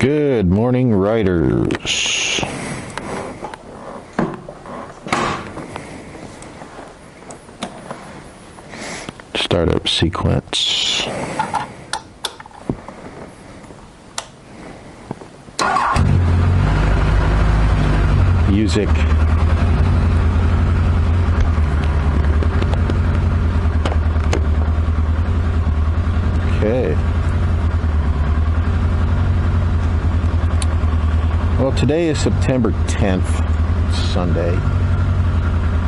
Good morning, riders. Startup sequence. Music. Okay. Well, today is September 10th, it's Sunday.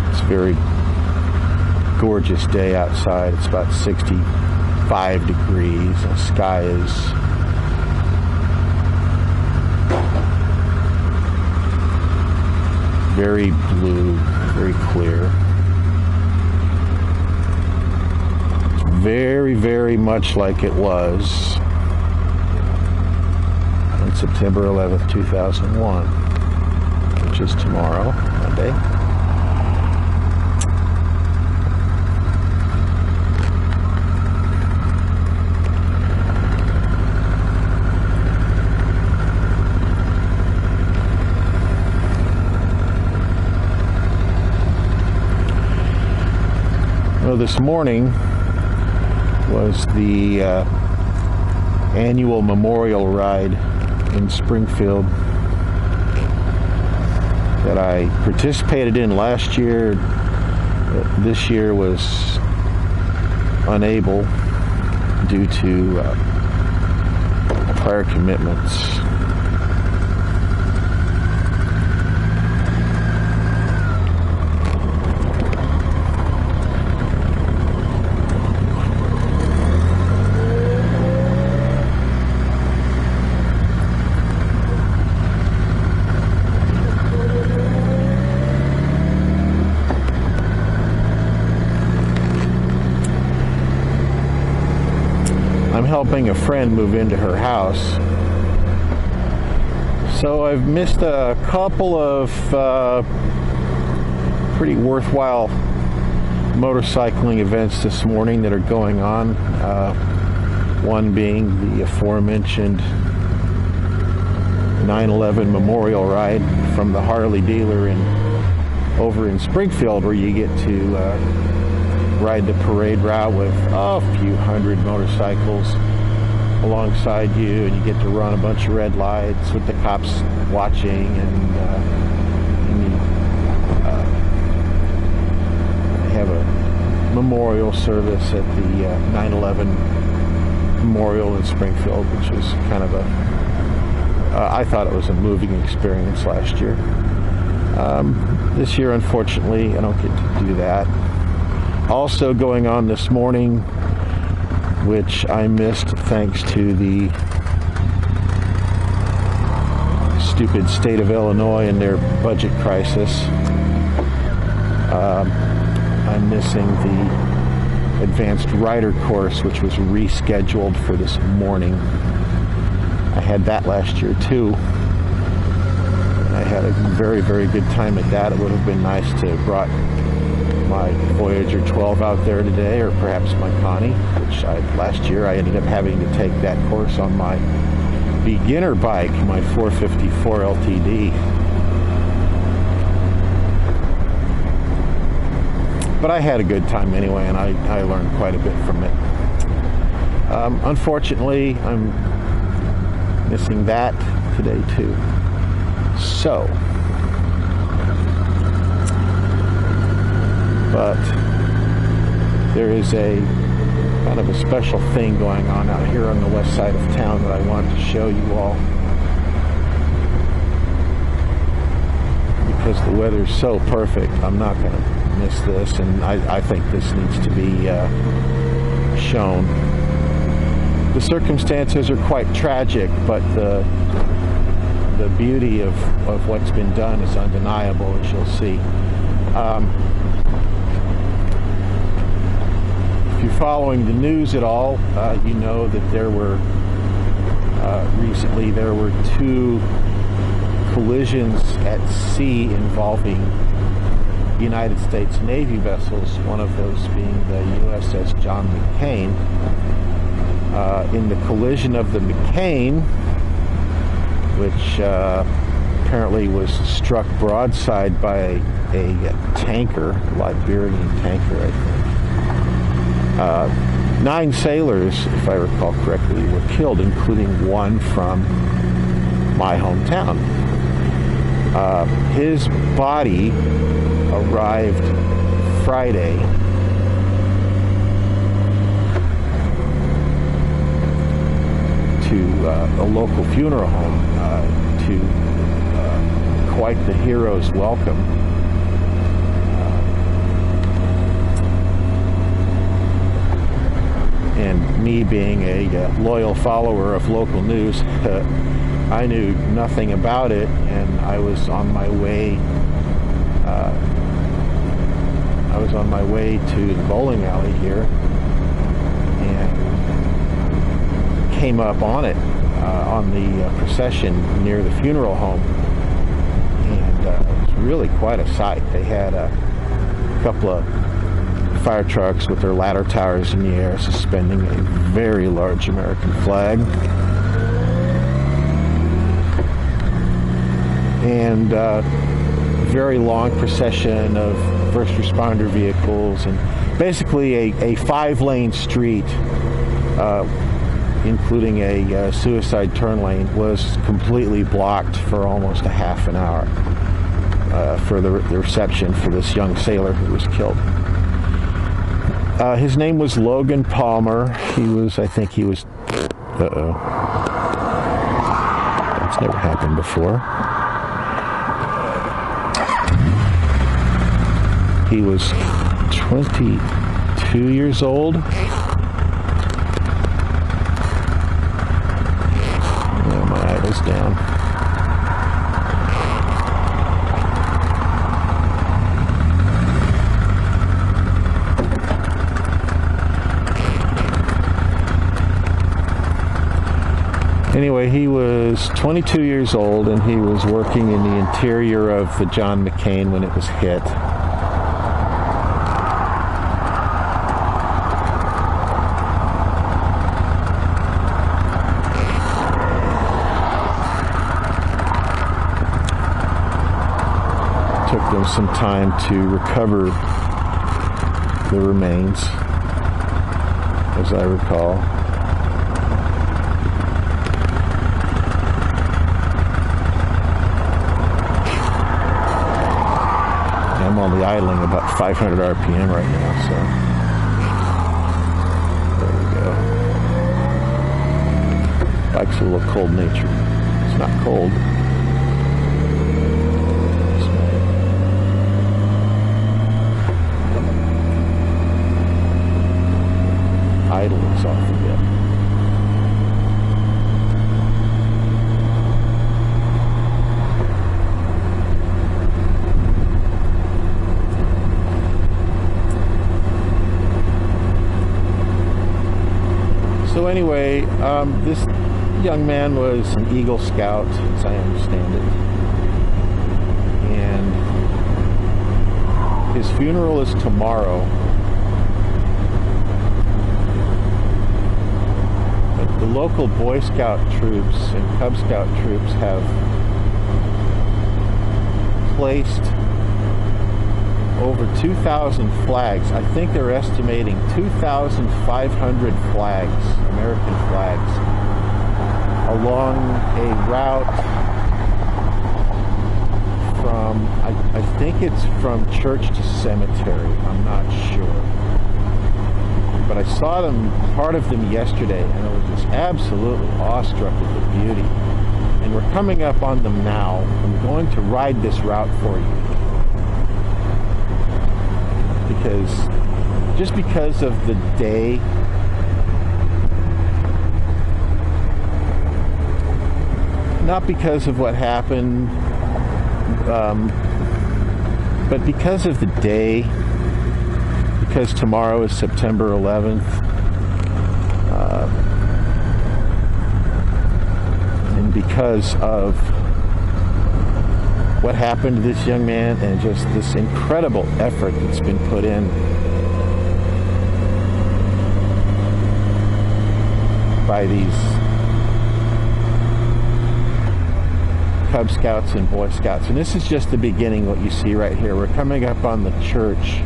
It's a very gorgeous day outside. It's about 65 degrees. The sky is very blue, very clear. It's very, very much like it was on September 11th, 2001, which is tomorrow, Monday. Well, this morning was the annual memorial ride in Springfield that I participated in last year. This year was unable due to prior commitments. I'm helping a friend move into her house, so I've missed a couple of pretty worthwhile motorcycling events this morning that are going on. One being the aforementioned 9/11 memorial ride from the Harley dealer over in Springfield, where you get to ride the parade route with a few hundred motorcycles alongside you, and you get to run a bunch of red lights with the cops watching, and you have a memorial service at the 9/11 memorial in Springfield, which was kind of I thought it was a moving experience last year. This year, unfortunately, I don't get to do that. Also going on this morning, which I missed thanks to the stupid state of Illinois and their budget crisis, I'm missing the advanced rider course, which was rescheduled for this morning. I had that last year too. I had a very, very good time at that. It would have been nice to have brought my Voyager 12 out there today, or perhaps my Connie, which last year I ended up having to take that course on my beginner bike, my 454 LTD. But I had a good time anyway, and I learned quite a bit from it. Unfortunately, I'm missing that today too. So, but there is a kind of a special thing going on out here on the west side of town that I wanted to show you all, because the weather's so perfect. I'm not going to miss this, and I think this needs to be shown. The circumstances are quite tragic, but the beauty of what's been done is undeniable, as you'll see. If you're following the news at all, you know that there were recently there were two collisions at sea involving United States Navy vessels, one of those being the USS John McCain. In the collision of the McCain, which apparently was struck broadside by a tanker, Liberian tanker, I think. 9 sailors, if I recall correctly, were killed, including one from my hometown. His body arrived Friday to a local funeral home to quite the hero's welcome. And me being a loyal follower of local news, I knew nothing about it, and I was on my way. To the bowling alley here, and came up on it on the procession near the funeral home, and it was really quite a sight. They had a couple of fire trucks with their ladder towers in the air, suspending a very large American flag. And very long procession of first responder vehicles, and basically a 5-lane street, including a suicide turn lane, was completely blocked for almost a half an hour for the reception for this young sailor who was killed. His name was Logan Palmer. I think he was, that's never happened before. He was 22 years old. Oh, my idle's down. Anyway, he was 22 years old, and he was working in the interior of the John McCain when it was hit. Took them some time to recover the remains, as I recall. I'm only idling about 500 RPM right now, so there we go. Bike's a little cold-natured. It's not cold. Idles off a bit. So anyway, this young man was an Eagle Scout, as I understand it, and his funeral is tomorrow. The local Boy Scout troops and Cub Scout troops have placed over 2,000 flags. I think they're estimating 2,500 flags, American flags, along a route from, I think it's from church to cemetery. I'm not sure. But I saw them, part of them yesterday, and I was just absolutely awestruck at the beauty. And we're coming up on them now. I'm going to ride this route for you. Just because of the day, not because of what happened, but because of the day, because tomorrow is September 11th, and because of what happened to this young man and just this incredible effort that's been put in by these Cub Scouts and Boy Scouts. And this is just the beginning, what you see right here. We're coming up on the church.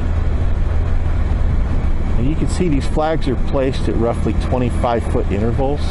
And you can see these flags are placed at roughly 25-foot intervals.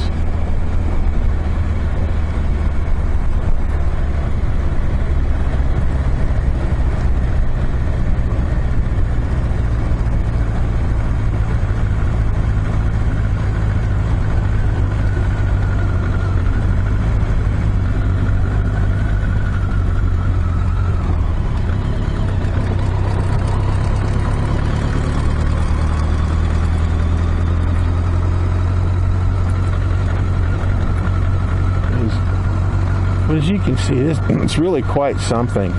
But as you can see, it's really quite something. And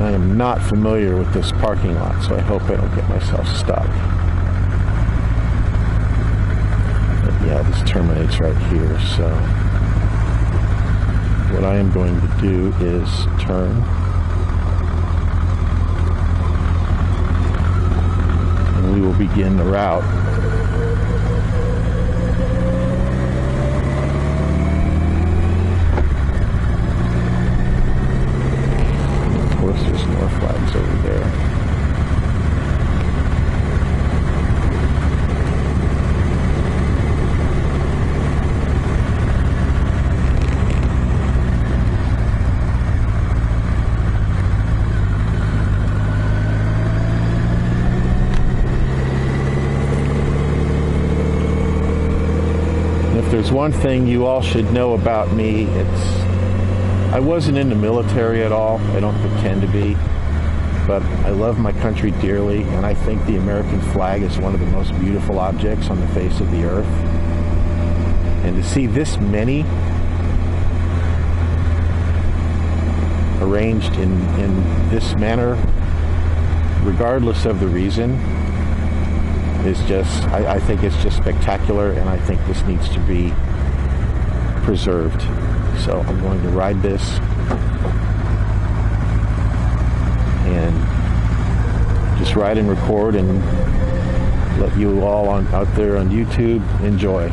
I am not familiar with this parking lot, so I hope I don't get myself stuck. But yeah, this terminates right here, so what I am going to do is turn. And we will begin the route. There's more flags over there. And if there's one thing you all should know about me, I wasn't in the military at all. I don't pretend to be, but I love my country dearly, and I think the American flag is one of the most beautiful objects on the face of the earth. And to see this many arranged in this manner, regardless of the reason, is just, I think it's just spectacular, and I think this needs to be preserved. So I'm going to ride this and just ride and record and let you all out there on YouTube enjoy.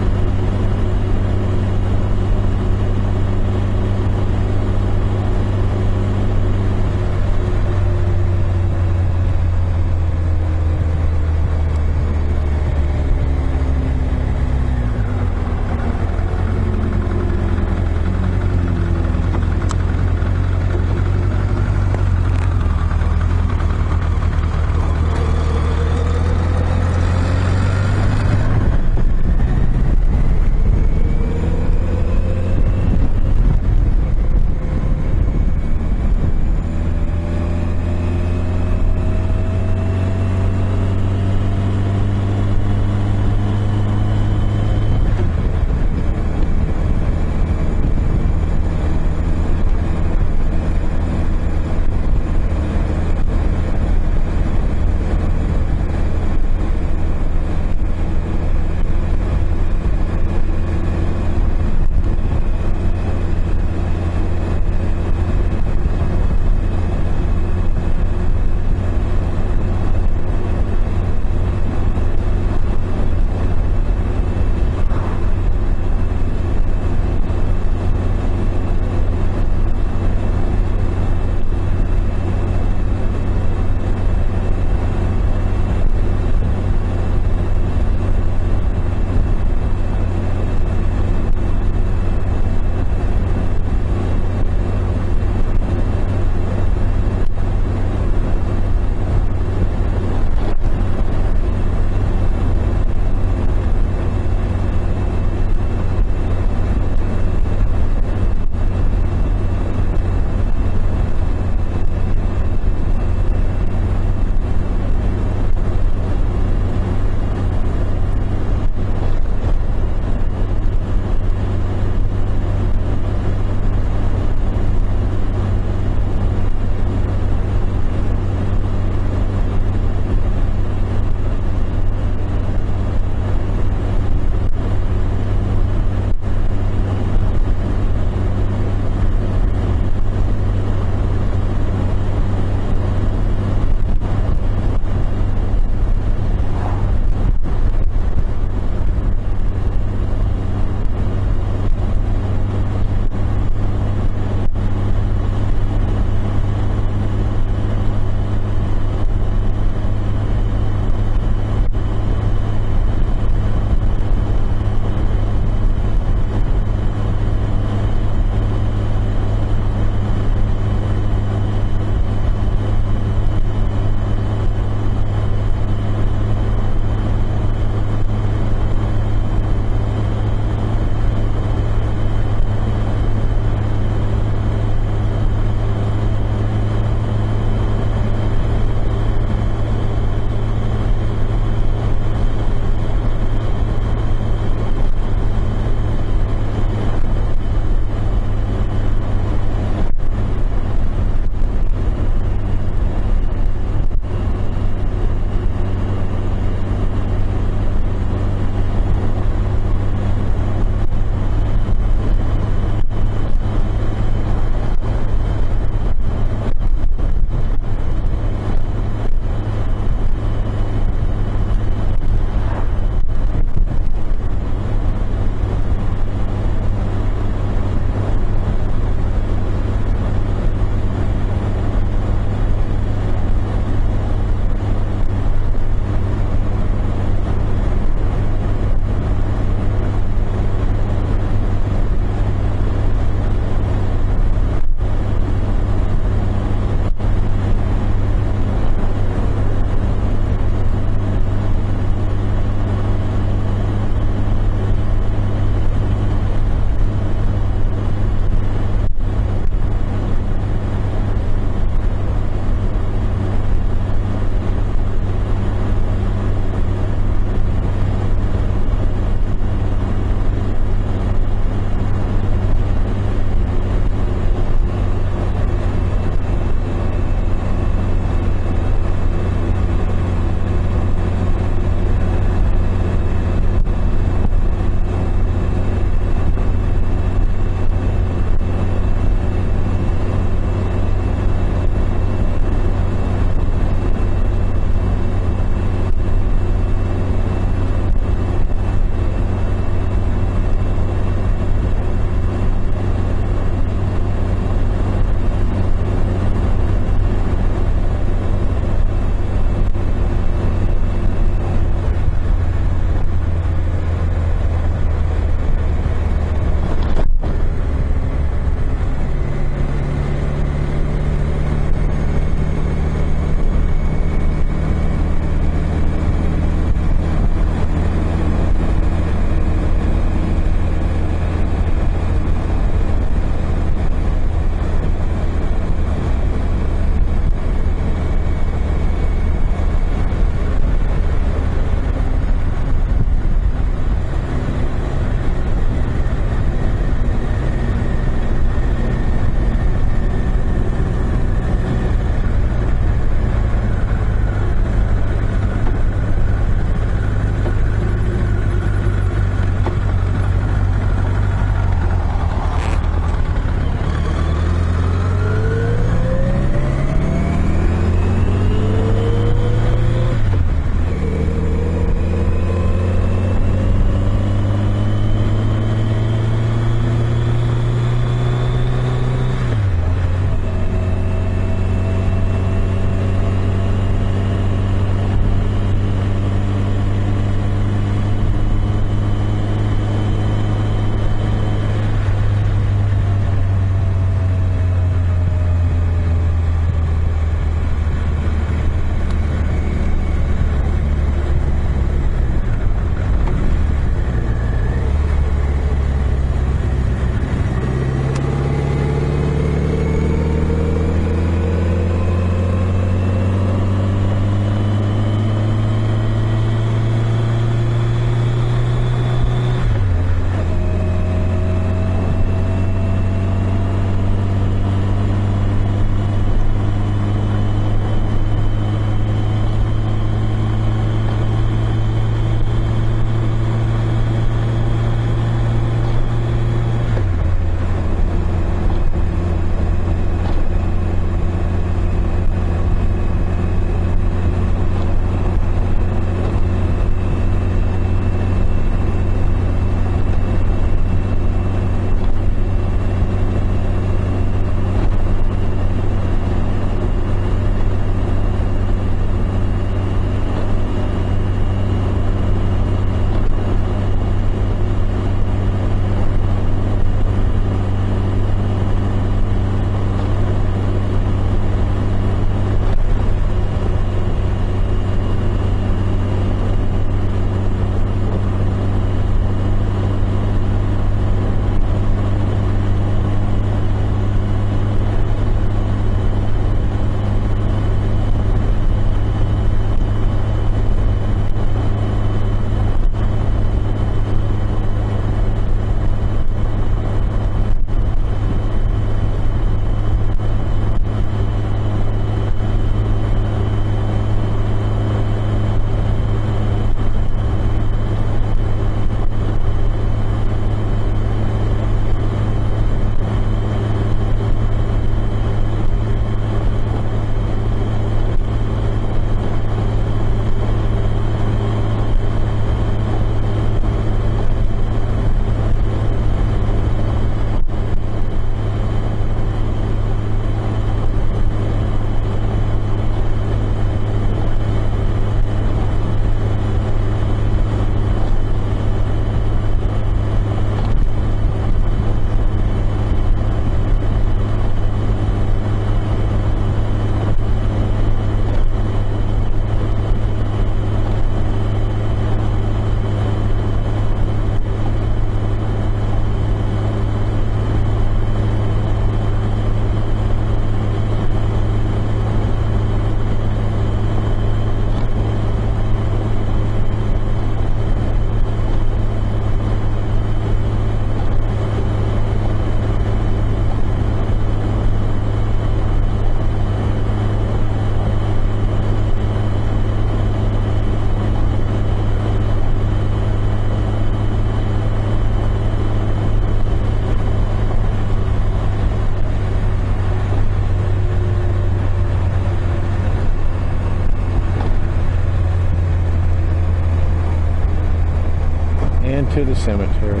cemetery.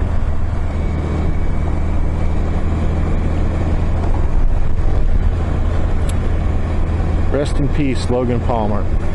Rest in peace, Logan Palmer.